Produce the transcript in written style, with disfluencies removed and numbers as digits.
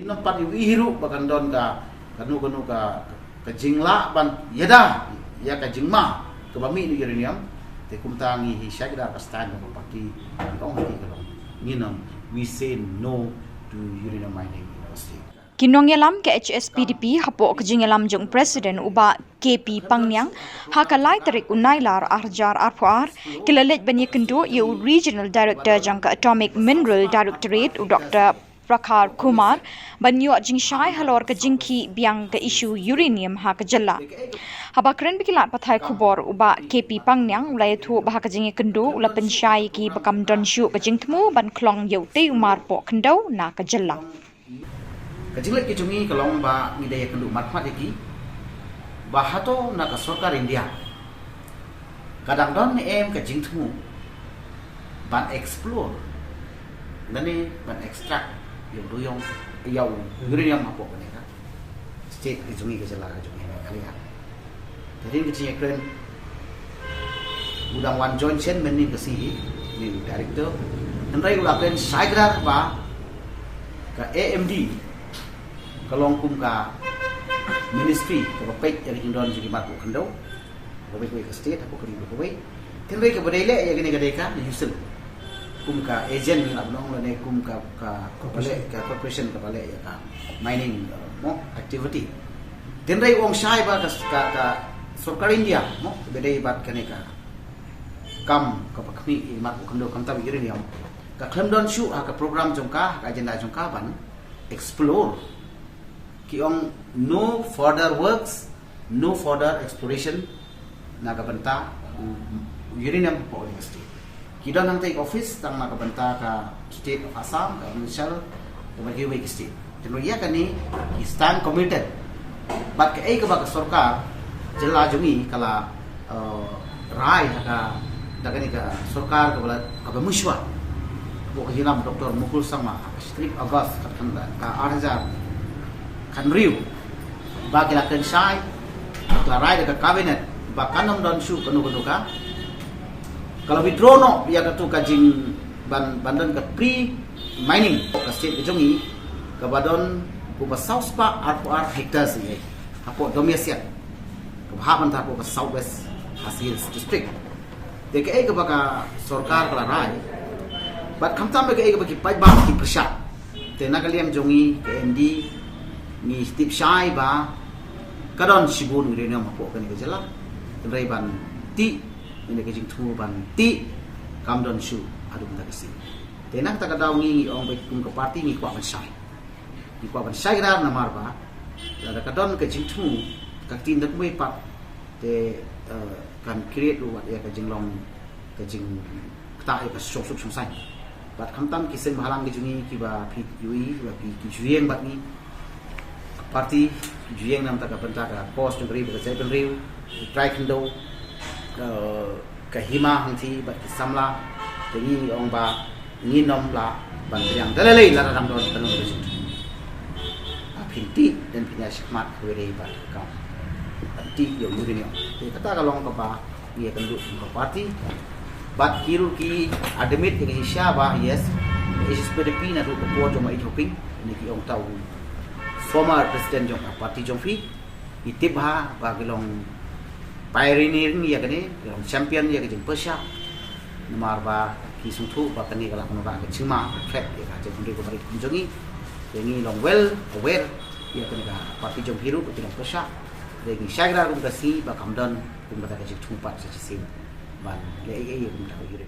Nampak hiru bahkan don kanu ka jingla ban yada ya ka jingma ke bami ni uranium te kumtangi hi syagda ka stand ko parti ko ngi ko nginam we say no to uranium mining industry. Kinongyalam ke HSPDP hapo kejingalam jong presiden uba KP Pangnyang hakalai tarik unailar arjar arpuar kilalet banyak kendo ye regional director jangka atomic mineral directorate Dr. Prakhar Kumar banyu jingshai halor ke jingki biang ke isu uranium ha ke jella haba keren bikilat pathai khubor uba KP Pangnyang ulai thu bah ke jingi kendo ula pensyai ki bakam donshu ke jingtmu ban klong yau te umar po kendo na ke jella. Kajinglet ke cumi kalong ba ngidaya kendu matmat iki bahato na ka sarkar India kadang don em ka jingtmu ban explore nani ban extract yung duyong yaw uranium apa kan ya state ke cumi ke jela cumi kali ya jadi ke cing kren udang wan joint chen mening ke si ni director nrai ulaken saigrar ba ka AMD kalong kum ka ministry ka pek yang indon jadi mat ko kendo ko be ko state ko kri ko be tenre ka badele ya gini gadeka yusul kum ka agent la blong le kum ka bale ka corporation ka bale ya ka mining mo activity tenre ong shai ba ka sarkar India mo bedai bat kane ka kam ka pakmi mat ko kendo kam ta bi ri ka klemdon shu ka program jongka ka agenda jongka ban explore ki ong no further works, no further exploration nagabanta uranium po university. Kita nang take office tang nagabanta ka state of Assam ka provincial ke bagi state. Jadi ia kan ni stand committed. But ke ai ka ba ka sarkar jela jungi kala rai ka daga ni ka sarkar ka bala ka mushwa. Bo ka hilam Dr. Mukul Sama Street August ka 8,000 kan riu bagi lakukan syai larai dekat kabinet bahkan nom don shu kanu ka kalau withdraw no dia katu kajing bandan ke pre mining ke state jongi ke badon ku ba south spa ar hectares ni apo domesian ke bahaban ta ko ke southwest hasil district deke ke baka sarkar kala rai bat khamtam ke bagi pai ba ki prasad te nagaliam jongi ke MD ni stip syai ba kadon sibun uranium apo kan ke jela tenrai ban ti ini ke jing thu ban ti kam don shu adu ta kasi tenak ta kadau ngi ong be kum ke parti ni kwa ban sai ra na mar ba la kadon ke jing thu ka tin dak me pat te kan create lu wat ya ke jing long ke jing ta ka sok sai bat khamtam ki sen halang ki jungi ki ba phi yui ba ki jueng bat ni parti jueng nam ta ka banta ka post ngri ba sai ben riu try kendo ka hima hangthi ba ki samla te ni ong ba ni nom la ban yang dalai la ram don tanu ba sit a phinti den phinya shikmat khwere ba ka anti yo uranium te kata ka long ka ba ni kan du ka parti bat kiru ki admit Indonesia ba yes HSPDP na du ko to mai thoping ni ki ong tau former president jong parti jong fi itip ha ba gelong pioneer ni ya kene gelong champion ya ke Persia namar ba ki sungthu ba kani kala kono ba ke chima threat ya ka jong ko bari jongi ni long well aware ya kene ka parti jong hiru ko jong Persia de ki shagra rum ka si ba kamdan kum ba ka jong thupa sa sin ban le ai kum ta ko yure